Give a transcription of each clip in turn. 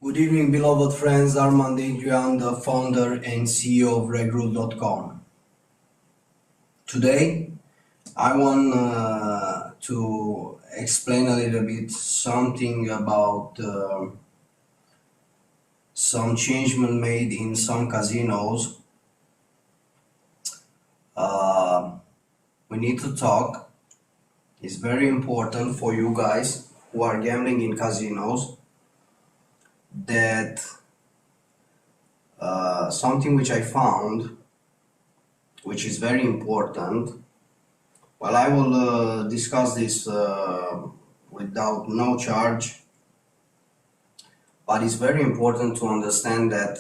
Good evening, beloved friends. I'm Adrian, the founder and CEO of Regrule.com. Today, I want to explain a little bit something about some changement made in some casinos. Uh, we need to talk. It's very important for you guys who are gambling in casinos that something which I found, which is very important. Well, I will discuss this without no charge, but it's very important to understand that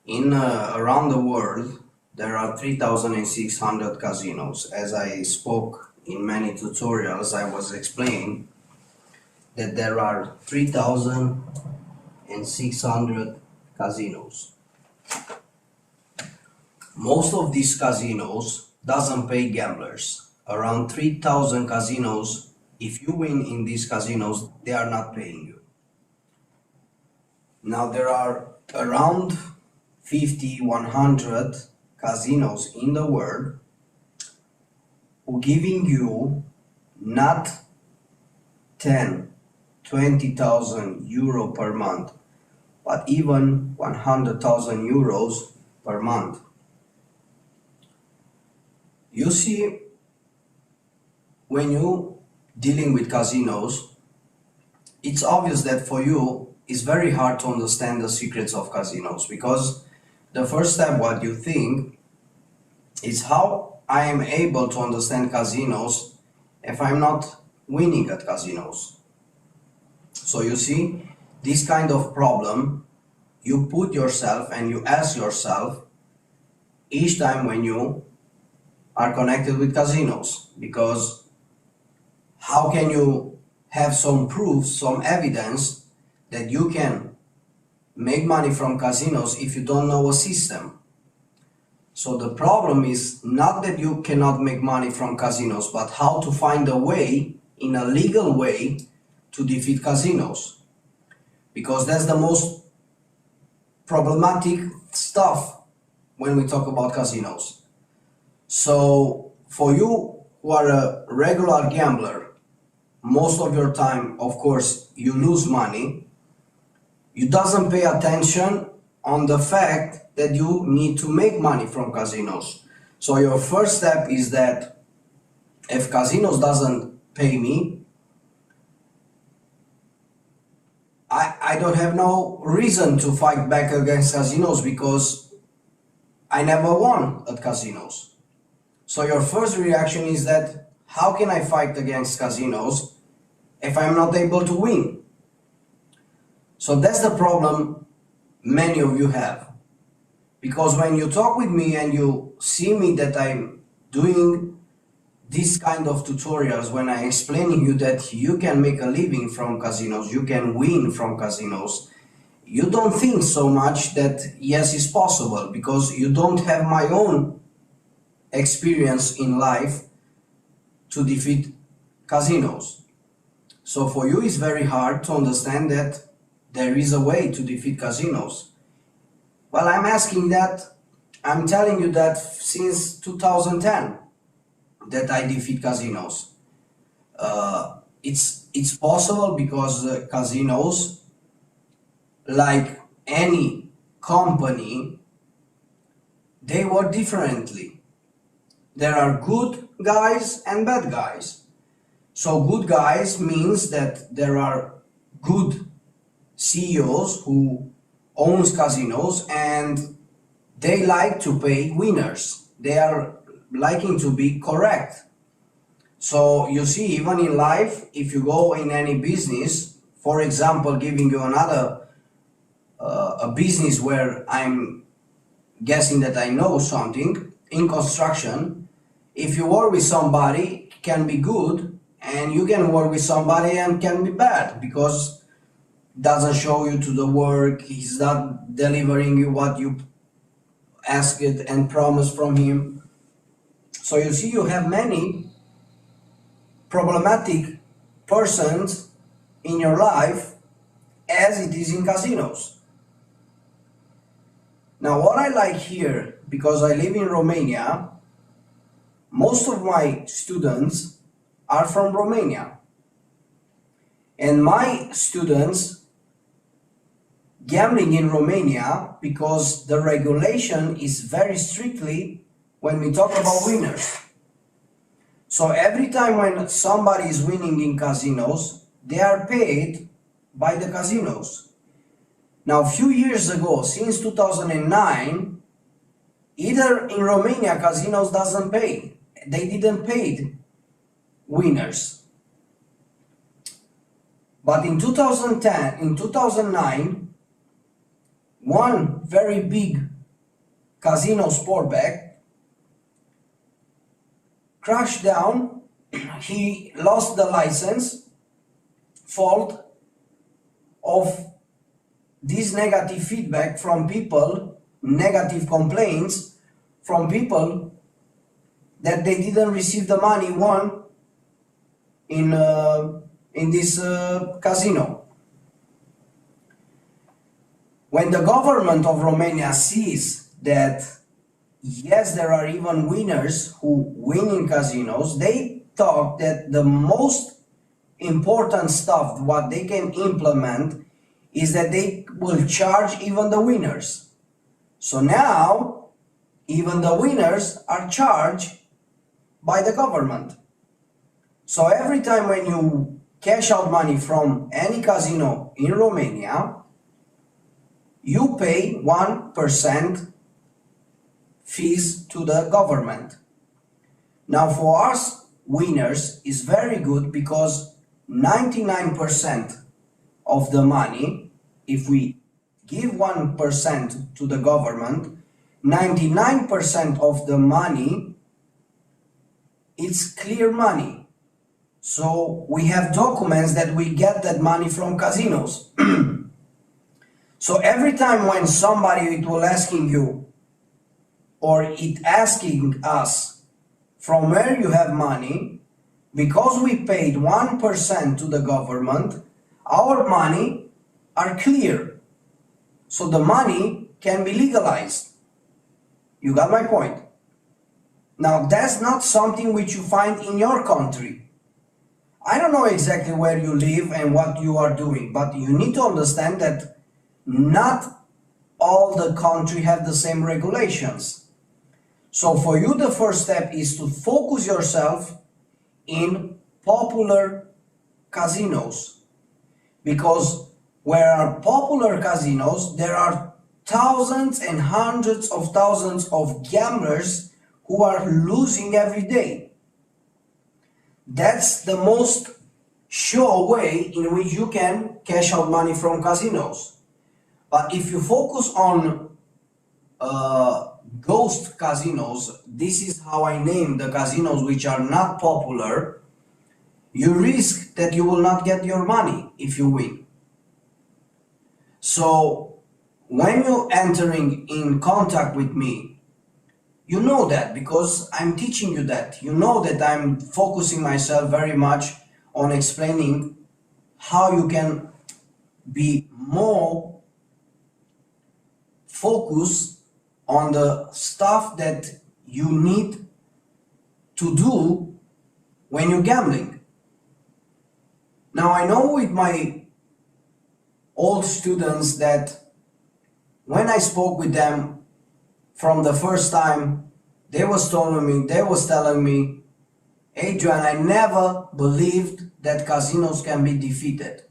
in around the world there are 3,600 casinos. As I spoke in many tutorials, I was explaining that there are 3,600 casinos. Most of these casinos doesn't pay gamblers. Around 3,000 casinos, if you win in these casinos, they are not paying you. Now there are around 50, 100 casinos in the world who giving you not 10, 20,000 euro per month, but even 100,000 euros per month. You see, when you dealing with casinos, it's obvious that for you it's very hard to understand the secrets of casinos, because the first step what you think is how I am able to understand casinos if I'm not winning at casinos. So you see, this kind of problem you put yourself and you ask yourself each time when you are connected with casinos, because how can you have some proof, some evidence that you can make money from casinos if you don't know a system? So the problem is not that you cannot make money from casinos, but how to find a way, in a legal way, to defeat casinos, because that's the most problematic stuff when we talk about casinos. So for you who are a regular gambler, most of your time, of course, you lose money. You doesn't pay attention on the fact that you need to make money from casinos. So your first step is that if casinos doesn't pay me, I don't have no reason to fight back against casinos, because I never won at casinos. So your first reaction is that how can I fight against casinos if I'm not able to win? So that's the problem many of you have, because when you talk with me and you see me that I'm doing this kind of tutorials, when I explaining you that you can make a living from casinos, you can win from casinos, you don't think so much that yes, it's possible, because you don't have my own experience in life to defeat casinos. So for you it's very hard to understand that there is a way to defeat casinos. Well, I'm telling you that since 2010 that I defeat casinos. It's possible because casinos, like any company, they work differently. There are good guys and bad guys. So good guys means that there are good CEOs who owns casinos and they like to pay winners. They are liking to be correct. So you see, even in life, if you go in any business, for example, giving you another a business where I'm guessing that I know something, in construction, if you work with somebody, can be good, and you can work with somebody and can be bad, because doesn't show you to the work, he's not delivering you what you asked and promised from him. So you see, you have many problematic persons in your life as it is in casinos. Now, what I like here, because I live in Romania, most of my students are from Romania. And my students gambling in Romania because the regulation is very strictly when we talk about winners. So every time when somebody is winning in casinos, they are paid by the casinos. Now, a few years ago, since 2009, either in Romania, casinos doesn't pay. They didn't pay winners. But in 2010, in 2009, one very big casino sportback crashed down. He lost the license, fault of this negative feedback from people, negative complaints from people that they didn't receive the money won in this casino. When the government of Romania sees that yes, there are even winners who win in casinos, they thought that the most important stuff what they can implement is that they will charge even the winners. So now, even the winners are charged by the government. So every time when you cash out money from any casino in Romania, you pay 1% fees to the government. Now for us winners is very good because 99% of the money, if we give 1% to the government, 99% of the money, it's clear money. So we have documents that we get that money from casinos. So every time when somebody it will asking you, or it asking us from where you have money, because we paid 1% to the government, our money are clear. So the money can be legalized. You got my point? Now that's not something which you find in your country. I don't know exactly where you live and what you are doing, but you need to understand that not all the country have the same regulations. So for you, the first step is to focus yourself in popular casinos, because where are popular casinos, there are thousands and hundreds of thousands of gamblers who are losing every day. That's the most sure way in which you can cash out money from casinos. But if you focus on ghost casinos, this is how I name the casinos which are not popular, you risk that you will not get your money if you win. So when you're entering in contact with me, you know that because I'm teaching you that. You know that I'm focusing myself very much on explaining how you can be more focused on the stuff that you need to do when you're gambling. Now I know with my old students that when I spoke with them from the first time, they was telling me, Adrian, I never believed that casinos can be defeated.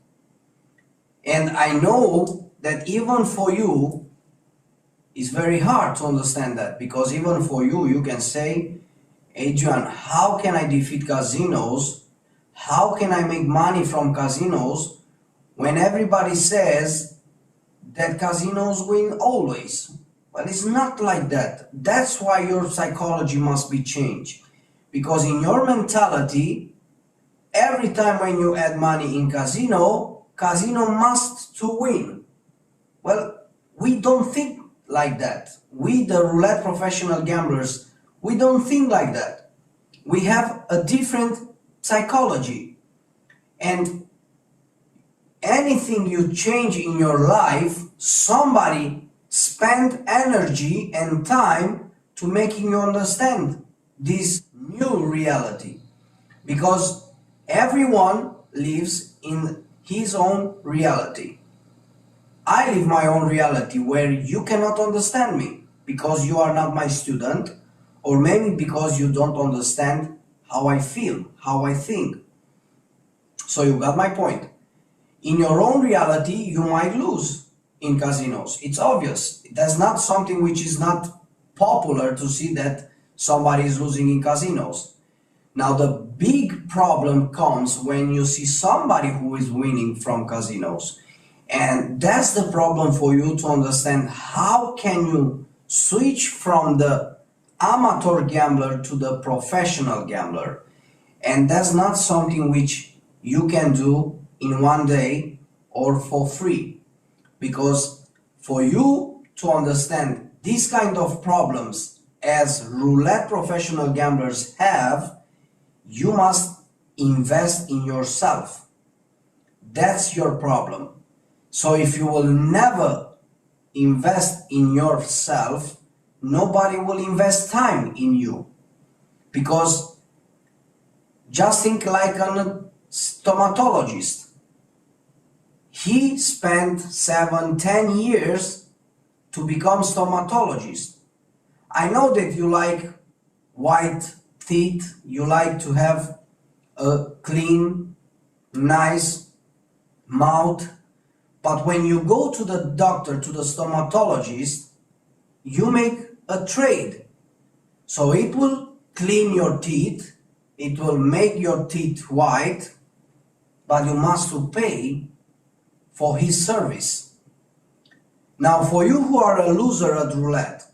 And I know that even for you, it's very hard to understand that, because even for you, you can say, Adrian, how can I defeat casinos? How can I make money from casinos when everybody says that casinos win always? Well, it's not like that. That's why your psychology must be changed. Because in your mentality, every time when you add money in casino must to win. Well, we don't think like that. We, the roulette professional gamblers, we don't think like that. We have a different psychology. And anything you change in your life, somebody spent energy and time to making you understand this new reality. Because everyone lives in his own reality. I live my own reality where you cannot understand me because you are not my student, or maybe because you don't understand how I feel, how I think. So you got my point. In your own reality, you might lose in casinos. It's obvious. That's not something which is not popular to see that somebody is losing in casinos. Now, the big problem comes when you see somebody who is winning from casinos. And that's the problem for you to understand. How can you switch from the amateur gambler to the professional gambler? And that's not something which you can do in one day or for free. Because for you to understand these kind of problems as roulette professional gamblers have, you must invest in yourself. That's your problem. So if you will never invest in yourself, nobody will invest time in you. Because just think like a stomatologist. He spent 7-10 years to become stomatologist. I know that you like white teeth, you like to have a clean, nice mouth, but when you go to the doctor, to the stomatologist, you make a trade. So it will clean your teeth, it will make your teeth white, but you must pay for his service. Now, for you who are a loser at roulette,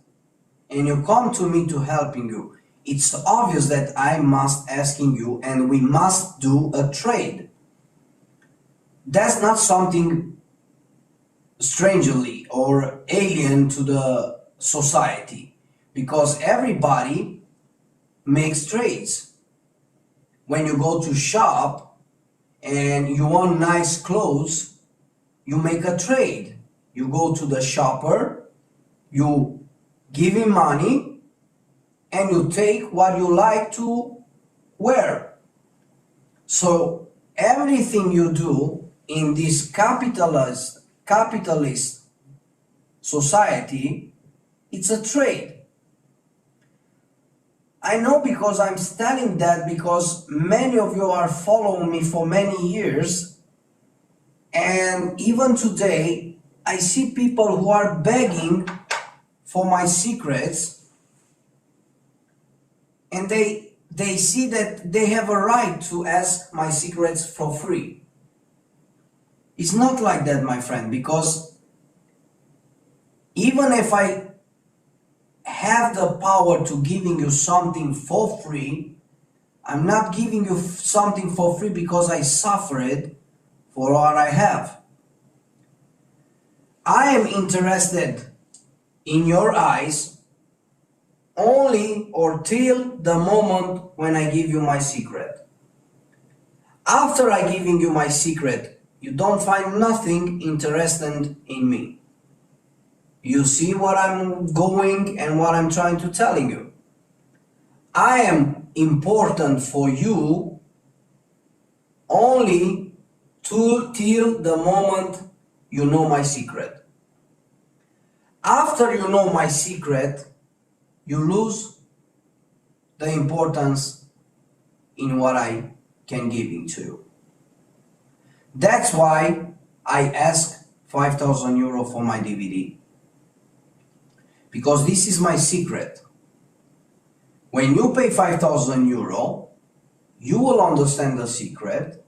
and you come to me to helping you, it's obvious that I must asking you, and we must do a trade. That's not something strangely or alien to the society, because everybody makes trades. When you go to shop and you want nice clothes, you make a trade. You go to the shopper, you give him money, and you take what you like to wear. So everything you do in this capitalist society, it's a trade. I know, because I'm telling that because many of you are following me for many years, and even today I see people who are begging for my secrets, and they see that they have a right to ask my secrets for free. It's not like that, my friend, because even if I have the power to giving you something for free, I'm not giving you something for free because I suffered for what I have. I am interested in your eyes only or till the moment when I give you my secret. After I giving you my secret, you don't find nothing interesting in me. You see what I'm going and what I'm trying to telling you. I am important for you only till the moment you know my secret. After you know my secret, you lose the importance in what I can give to you. That's why I ask 5,000 euro for my DVD. Because this is my secret. When you pay 5,000 euro, you will understand the secret,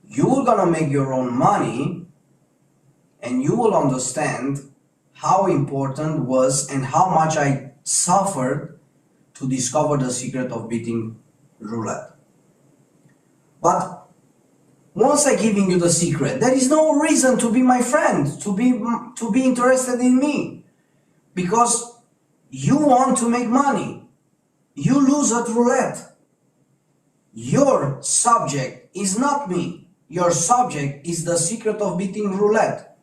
you will gonna make your own money, and you will understand how important was and how much I suffered to discover the secret of beating roulette. But once I giving you the secret, there is no reason to be my friend, to be interested in me, because you want to make money. You lose at roulette. Your subject is not me. your subject is the secret of beating roulette.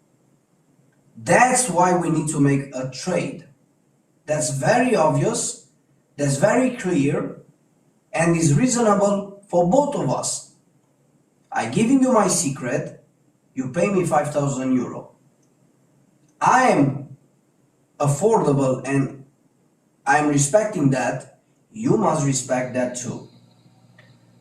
That's why we need to make a trade. That's very obvious, that's very clear, and is reasonable for both of us. I'm giving you my secret, you pay me 5,000 euro. I am affordable and I'm respecting that, you must respect that too.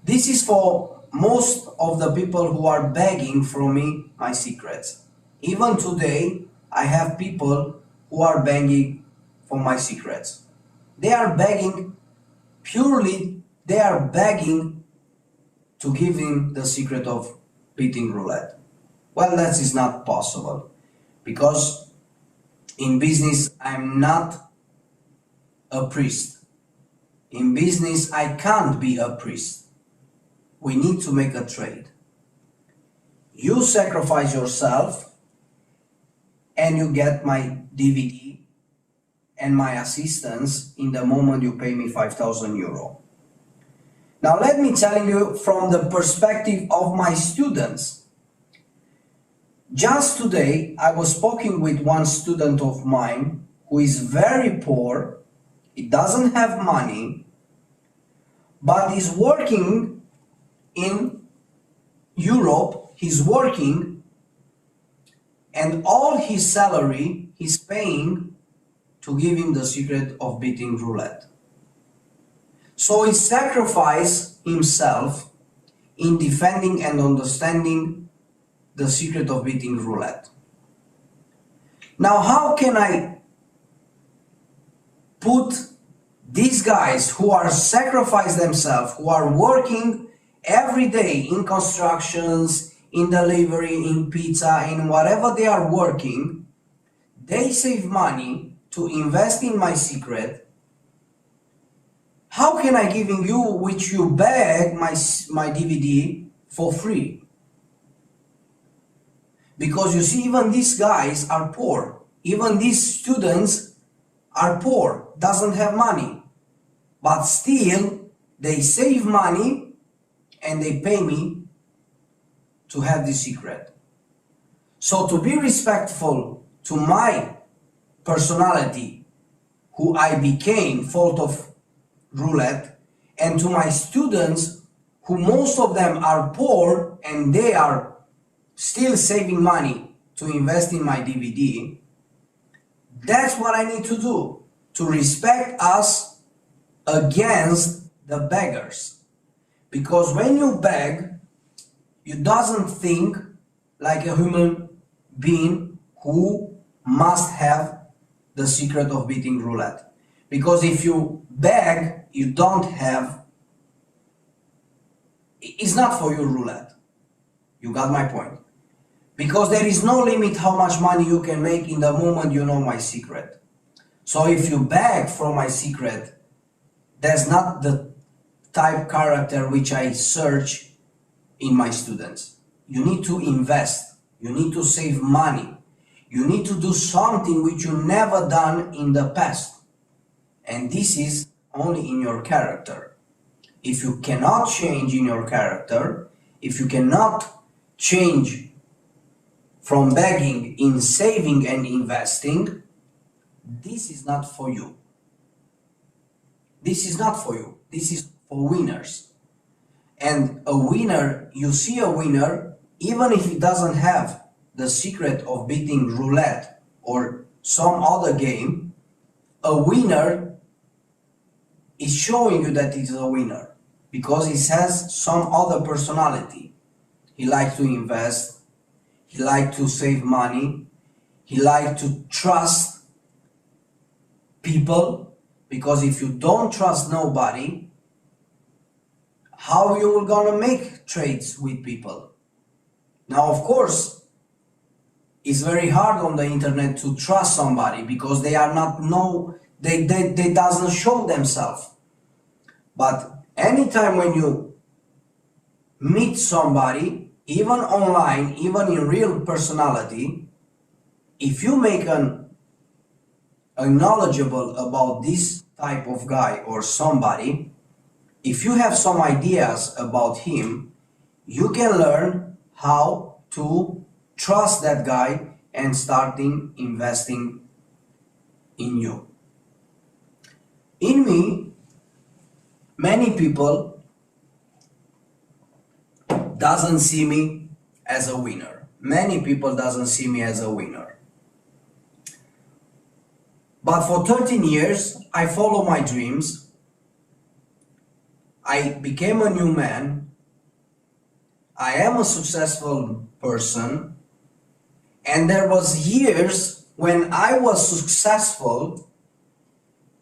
This is for most of the people who are begging from me my secrets. Even today, I have people who are begging for my secrets. They are begging purely, they are begging to give him the secret of beating roulette. Well, that is not possible, because in business I'm not a priest. In business I can't be a priest. We need to make a trade. You sacrifice yourself and you get my DVD and my assistance in the moment you pay me 5,000 euro. Now let me tell you from the perspective of my students. Just today I was speaking with one student of mine who is very poor, he doesn't have money, but is working in Europe, he's working, and all his salary he's paying to give him the secret of beating roulette. So he sacrificed himself in defending and understanding the secret of beating roulette. Now, how can I put these guys who are sacrificing themselves, who are working every day in constructions, in delivery, in pizza, in whatever they are working, they save money to invest in my secret? How can I giving you, which you beg my DVD for free? Because you see, even these guys are poor. Even these students are poor, doesn't have money. But still, they save money and they pay me to have this secret. So to be respectful to my personality, who I became fault of roulette, and to my students, who most of them are poor and they are still saving money to invest in my DVD, that's what I need to do, to respect us against the beggars. Because when you beg, you doesn't think like a human being who must have the secret of beating roulette. Because if you beg, you don't have, it's not for you roulette. You got my point. Because there is no limit how much money you can make in the moment you know my secret. So if you beg for my secret, that's not the type character which I search in my students. You need to invest. You need to save money. You need to do something which you never done in the past. And this is only in your character. If you cannot change in your character, if you cannot change from begging in saving and investing, this is not for you. This is not for you. This is for winners. And a winner, you see a winner, even if he doesn't have the secret of beating roulette or some other game, a winner is showing you that he's a winner because he has some other personality. He likes to invest, he likes to save money, he likes to trust people, because if you don't trust nobody, how you gonna make trades with people? Now, of course, it's very hard on the internet to trust somebody because they are not they doesn't show themselves. But anytime when you meet somebody, even online, even in real personality, if you make a knowledgeable about this type of guy or somebody, if you have some ideas about him, you can learn how to trust that guy and starting investing in you. In me, many people doesn't see me as a winner. Many people doesn't see me as a winner. But for 13 years, I follow my dreams. I became a new man. I am a successful person. And there was years when I was successful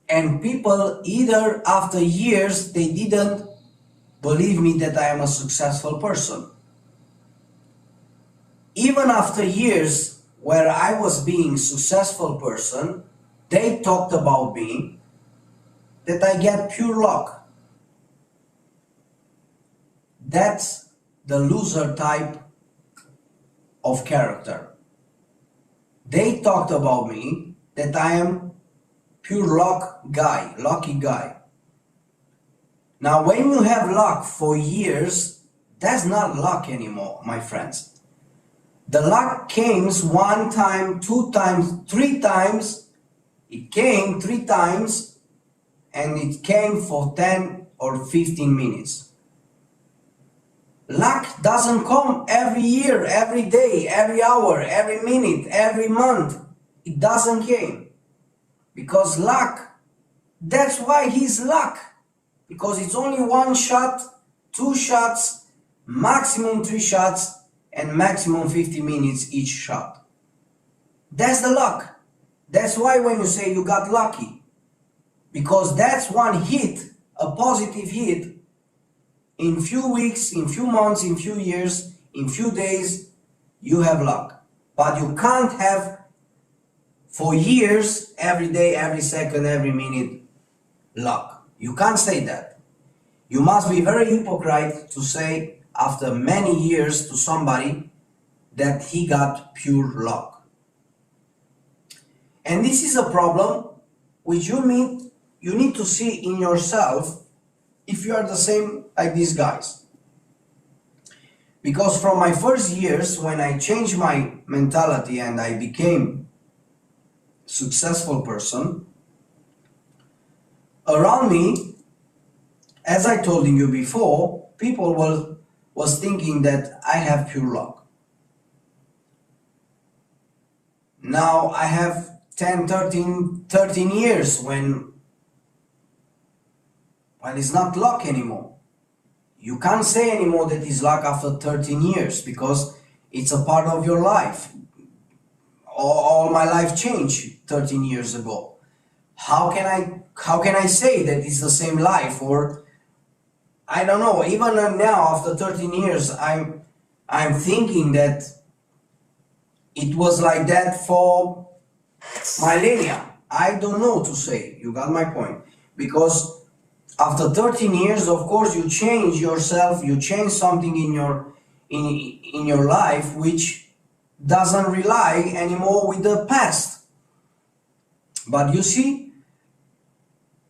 and people either after years, they didn't believe me that I am a successful person. Even after years where I was being successful person, they talked about me that I get pure luck. That's the loser type of character. They talked about me that I am pure luck guy, lucky guy. Now, when you have luck for years, that's not luck anymore, my friends. The luck came one time, two times, three times. It came 3 times and it came for 10 or 15 minutes. Luck doesn't come every year, every day, every hour, every minute, every month. It doesn't came. Because luck, that's why he's luck. Because it's only 1 shot, 2 shots, maximum 3 shots, and maximum 50 minutes each shot. That's the luck. That's why when you say you got lucky, because that's one hit, a positive hit, in few weeks, in few months, in few years, in few days, you have luck. But you can't have for years, every day, every second, every minute, luck. You can't say that. You must be very hypocrite to say after many years to somebody that he got pure luck. And this is a problem which you need to see in yourself if you are the same like these guys. Because from my first years, when I changed my mentality and I became a successful person, around me, as I told you before, people was thinking that I have pure luck. Now I have 13 years when it's not luck anymore. You can't say anymore that it's luck after 13 years because it's a part of your life. All my life changed 13 years ago. How can I say that it's the same life? Or I don't know, even now after 13 years I'm thinking that it was like that for millennia. I don't know to say. You got my point. Because after 13 years, of course, you change yourself, you change something in your life which doesn't rely anymore with the past. But you see,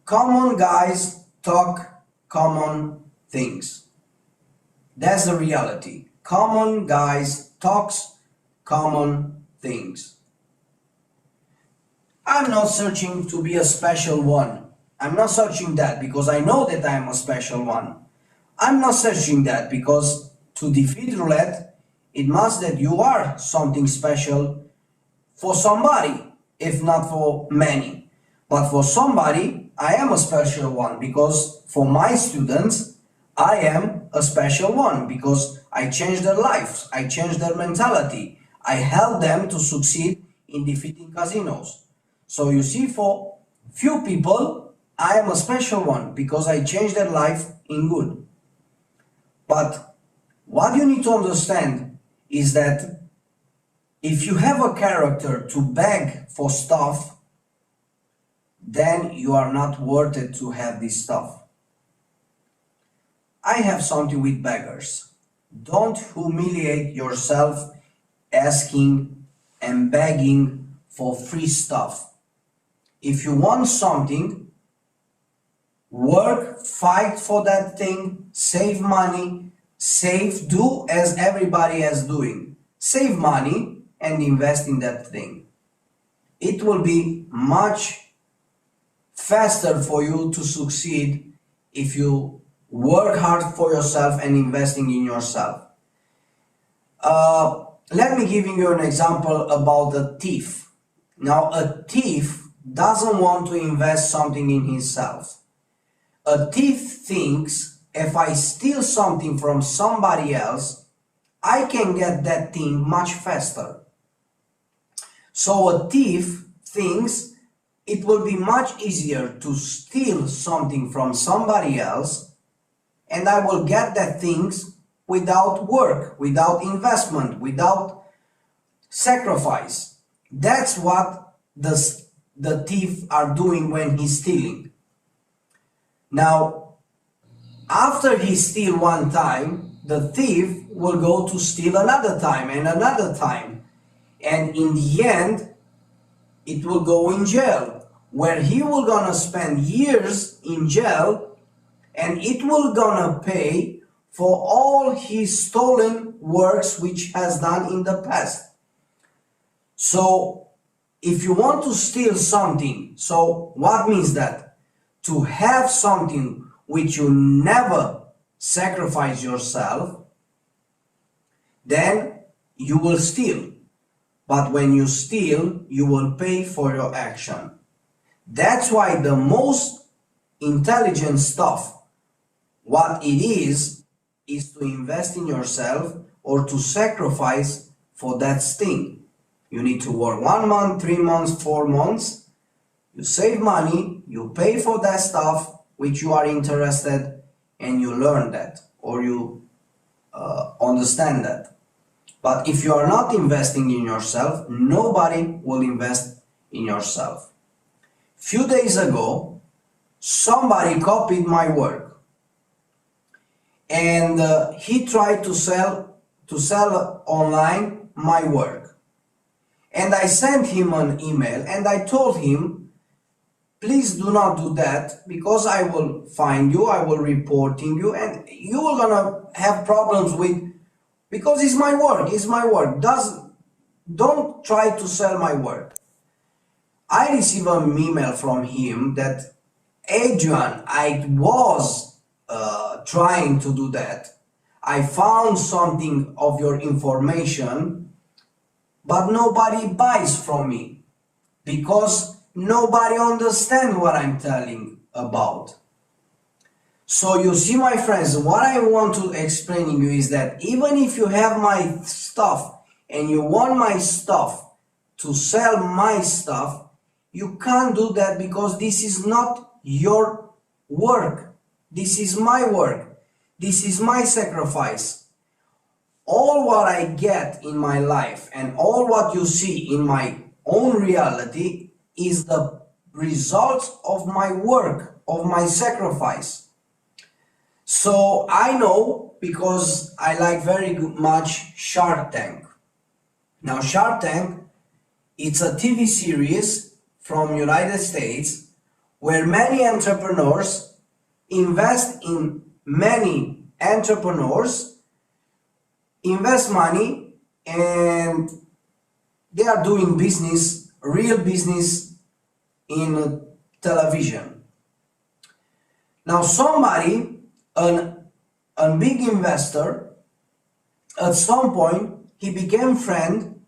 common guys talk common things. That's the reality. Common guys talks common things. I'm not searching to be a special one. I'm not searching that because I know that I am a special one. I'm not searching that because to defeat roulette, it must that you are something special for somebody, if not for many. But for somebody, I am a special one because for my students, I am a special one because I changed their lives, I changed their mentality. I help them to succeed in defeating casinos. So you see, for few people, I am a special one because I changed their life in good. But what you need to understand is that if you have a character to beg for stuff, then you are not worth it to have this stuff. I have something with beggars. Don't humiliate yourself asking and begging for free stuff. If you want something, work, fight for that thing, save money, save, do as everybody is doing. Save money and invest in that thing. It will be much faster for you to succeed if you work hard for yourself and investing in yourself. Let me give you an example about a thief. Now, a thief doesn't want to invest something in himself. A thief thinks, if I steal something from somebody else, I can get that thing much faster. So a thief thinks it will be much easier to steal something from somebody else, and I will get that things without work, without investment, without sacrifice. That's what the thief are doing when he's stealing. Now, after he steals one time, the thief will go to steal another time and another time. And in the end, it will go in jail, where he will gonna spend years in jail, and it will gonna pay for all his stolen works which has done in the past. So if you want to steal something, so what means that? To have something which you never sacrifice yourself, then you will steal. But when you steal, you will pay for your action. That's why the most intelligent stuff, what it is to invest in yourself or to sacrifice for that thing. You need to work 1 month, 3 months, 4 months. You save money, you pay for that stuff which you are interested, and you learn that, or you understand that. But if you are not investing in yourself, nobody will invest in yourself. Few days ago, somebody copied my work, and he tried to sell online my work. And I sent him an email and I told him, please do not do that, because I will find you, I will reporting you, and you are gonna have problems with, because it's my work, it's my work. Don't try to sell my work. I received an email from him that, Adrian, I was trying to do that. I found something of your information, but nobody buys from me because nobody understands what I'm telling about. So you see, my friends, what I want to explain to you is that even if you have my stuff and you want my stuff to sell my stuff, you can't do that, because this is not your work. This is my work. This is my sacrifice. All what I get in my life and all what you see in my own reality is the result of my work, of my sacrifice. So I know, because I like very much Shark Tank. Now Shark Tank, it's a TV series from United States where many entrepreneurs invest in many entrepreneurs, invest money, and they are doing business, real business in television. Now somebody, a big investor, at some point he became friend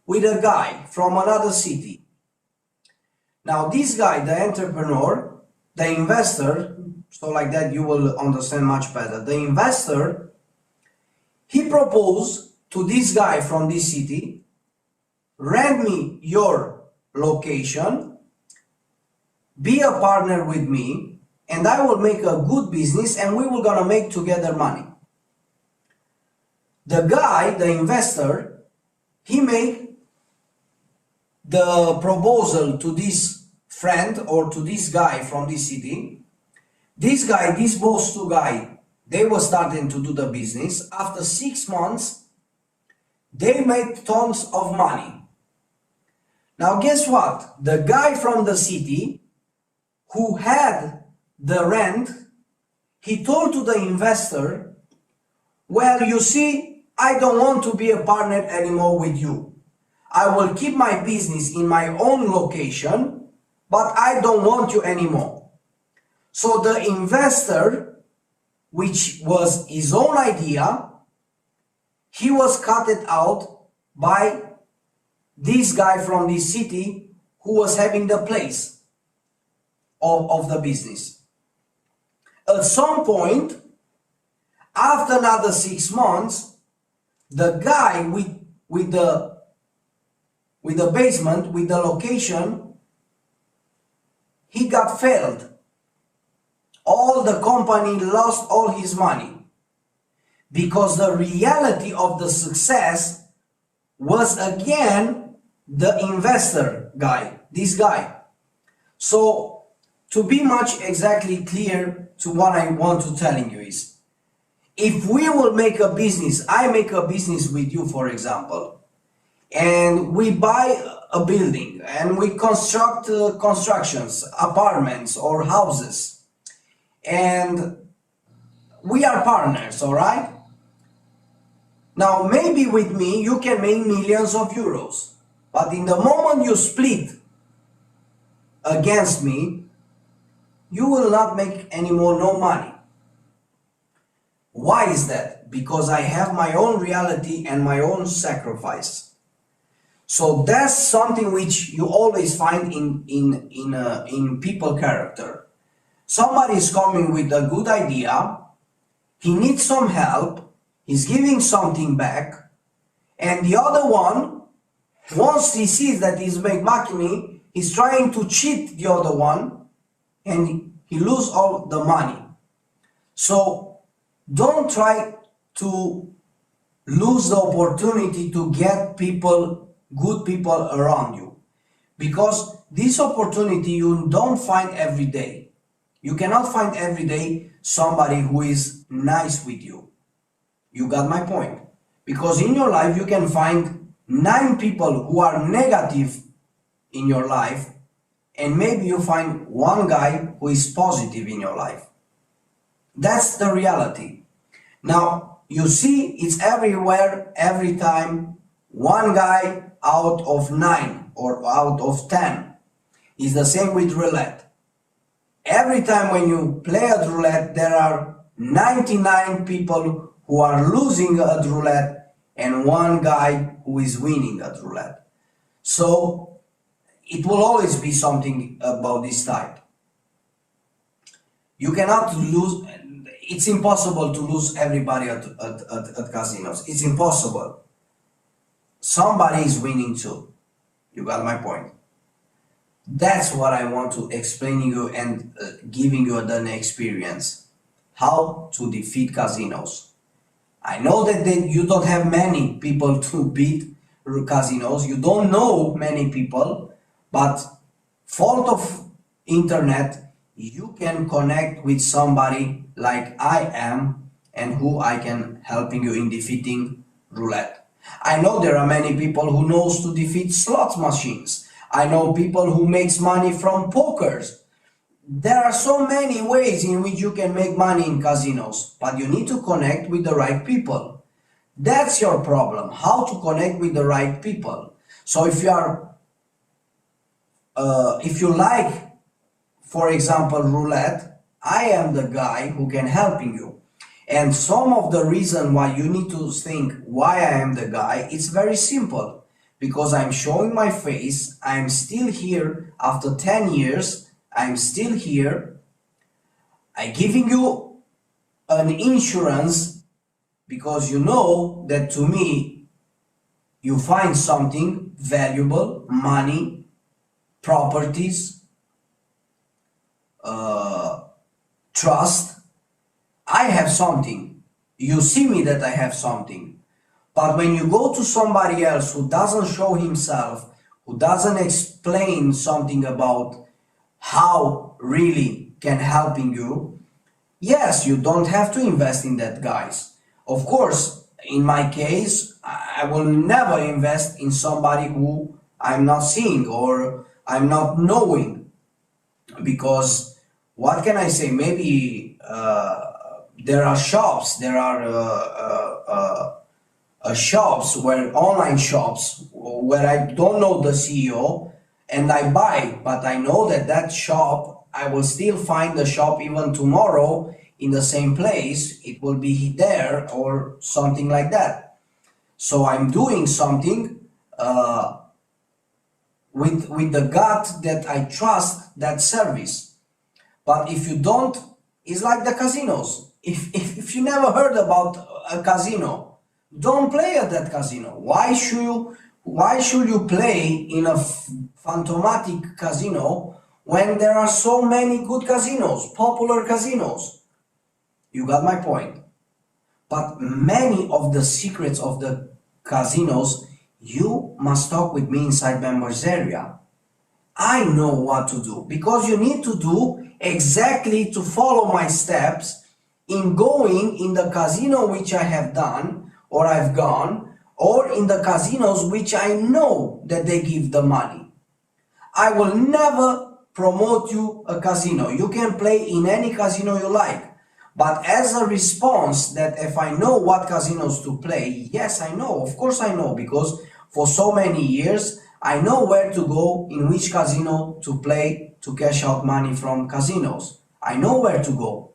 with a guy from another city. Now this guy, the entrepreneur, the investor, so like that you will understand much better. The investor, he proposed to this guy from this city, rent me your location, be a partner with me, and I will make a good business and we will gonna make together money. The guy, the investor, he made the proposal to this friend or to this guy from this city. This guy, this boss two guy, they were starting to do the business. After 6 months, they made tons of money. Now guess what? The guy from the city who had the rent, he told to the investor, well, you see, I don't want to be a partner anymore with you. I will keep my business in my own location, but I don't want you anymore. So the investor, which was his own idea, he was cut out by this guy from this city who was having the place of the business. At some point, after another 6 months, the guy with the basement, with the location, he got failed. All the company lost all his money because the reality of the success was again the investor guy, this guy. So to be much exactly clear to what I want to telling you is, if we will make a business, I make a business with you, for example, and we buy a building and we construct constructions, apartments or houses, and we are partners, all right? Now, maybe with me, you can make millions of euros, but in the moment you split against me, you will not make any more no money. Why is that? Because I have my own reality and my own sacrifice. So that's something which you always find in people character. Somebody is coming with a good idea, he needs some help, he's giving something back, and the other one, once he sees that he's making money, he's trying to cheat the other one, and he loses all the money. So don't try to lose the opportunity to get people, good people around you, because this opportunity you don't find every day. You cannot find every day somebody who is nice with you. You got my point? Because in your life you can find 9 people who are negative in your life, and maybe you find one guy who is positive in your life. That's the reality. Now, you see, it's everywhere, every time. One guy out of 9 or out of 10. It's the same with roulette. Every time when you play at roulette, there are 99 people who are losing at roulette and one guy who is winning at roulette. So it will always be something about this type. You cannot lose. It's impossible to lose everybody at casinos. It's impossible. Somebody is winning too. You got my point. That's what I want to explain to you and giving you an experience. How to defeat casinos. I know that you don't have many people to beat casinos. You don't know many people, but fault of internet, you can connect with somebody like I am and who I can helping you in defeating roulette. I know there are many people who knows to defeat slot machines. I know people who makes money from pokers. There are so many ways in which you can make money in casinos, but you need to connect with the right people. That's your problem, how to connect with the right people. So if you like, for example, roulette, I am the guy who can helping you. And some of the reason why you need to think why I am the guy, it's very simple. Because I'm showing my face, I'm still here after 10 years, I'm still here. I'm giving you an insurance because you know that to me, you find something valuable, money, properties, trust. I have something. You see me that I have something. But when you go to somebody else who doesn't show himself, who doesn't explain something about how really can helping you, yes, you don't have to invest in that, guys. Of course, in my case, I will never invest in somebody who I'm not seeing or I'm not knowing. Because what can I say? Maybe there are shops, there are shops where online shops where I don't know the CEO and I buy, but I know that that shop, I will still find the shop even tomorrow in the same place. It will be there or something like that. So I'm doing something with the gut that I trust that service. But if you don't, it's like the casinos. If you never heard about a casino, don't play at that casino. Why should you play in a phantomatic casino when there are so many good casinos, popular casinos? You got my point. But many of the secrets of the casinos, you must talk with me inside members area. I know what to do, because you need to do exactly to follow my steps in going in the casino which I have done or I've gone, or in the casinos which I know that they give the money. I will never promote you a casino. You can play in any casino you like. But as a response that if I know what casinos to play, yes, I know, of course I know, because for so many years, I know where to go, in which casino to play, to cash out money from casinos. I know where to go.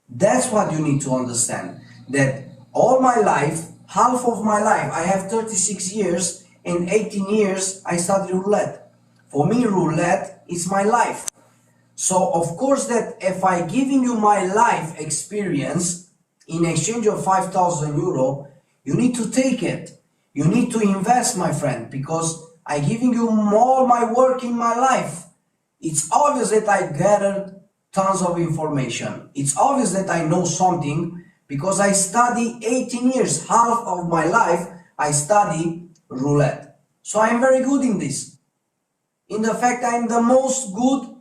That's what you need to understand, that all my life, half of my life, I have 36 years, and 18 years I studied roulette. For me, roulette is my life. So of course that if I giving you my life experience in exchange of 5,000 euro, you need to take it. You need to invest, my friend, because I giving you all my work in my life. It's obvious that I gathered tons of information. It's obvious that I know something because I study 18 years, half of my life I study roulette. So I'm very good in this. In the fact I'm the most good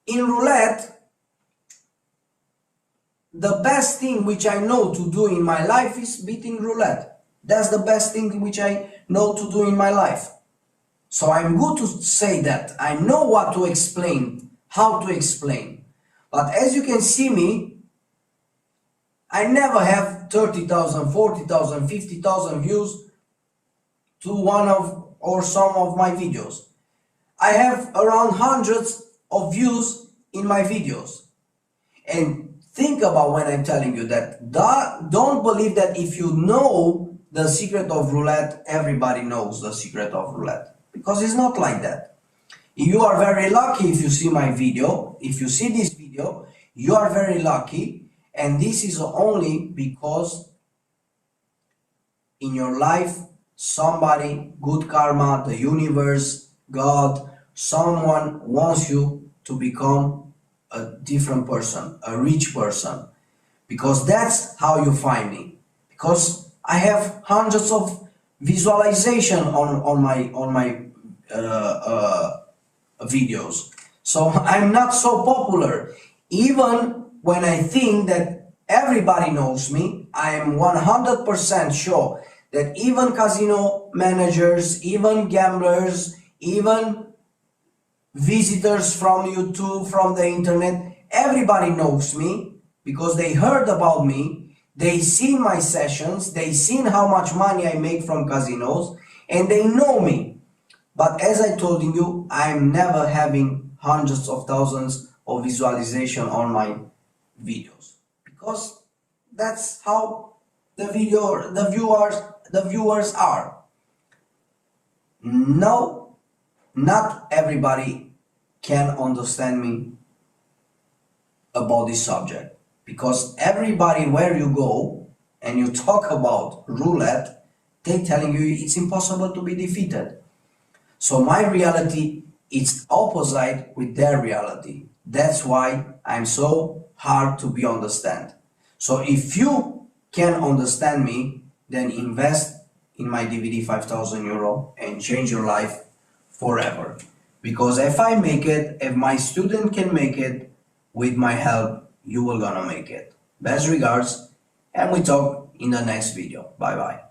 in roulette. The best thing which I know to do in my life is beating roulette. That's the best thing which I know to do in my life. So I'm good to say that. I know what to explain, how to explain. But as you can see me, I never have 30,000, 40,000, 50,000 views to one of or some of my videos. I have around hundreds of views in my videos. And think about when I'm telling you that. Don't believe that if you know the secret of roulette, everybody knows the secret of roulette. Because it's not like that. You are very lucky if you see my video. If you see this video, you are very lucky. And this is only because in your life, somebody, good karma, the universe, God, someone wants you to become a different person, a rich person. Because that's how you find me. Because I have hundreds of visualization on my videos. So I'm not so popular. Even when I think that everybody knows me, I am 100% sure that even casino managers, even gamblers, even visitors from YouTube, from the internet, everybody knows me because they heard about me. They seen my sessions, they seen how much money I make from casinos, and they know me. But as I told you, I'm never having hundreds of thousands of visualization on my videos, because that's how the viewers are. No, not everybody can understand me about this subject. Because everybody where you go and you talk about roulette, they telling you it's impossible to be defeated. So my reality is opposite with their reality. That's why I'm so hard to be understand. So if you can understand me, then invest in my DVD 5,000 euro and change your life forever. Because if I make it, if my student can make it with my help, you will gonna make it. Best regards, and we talk in the next video. Bye bye.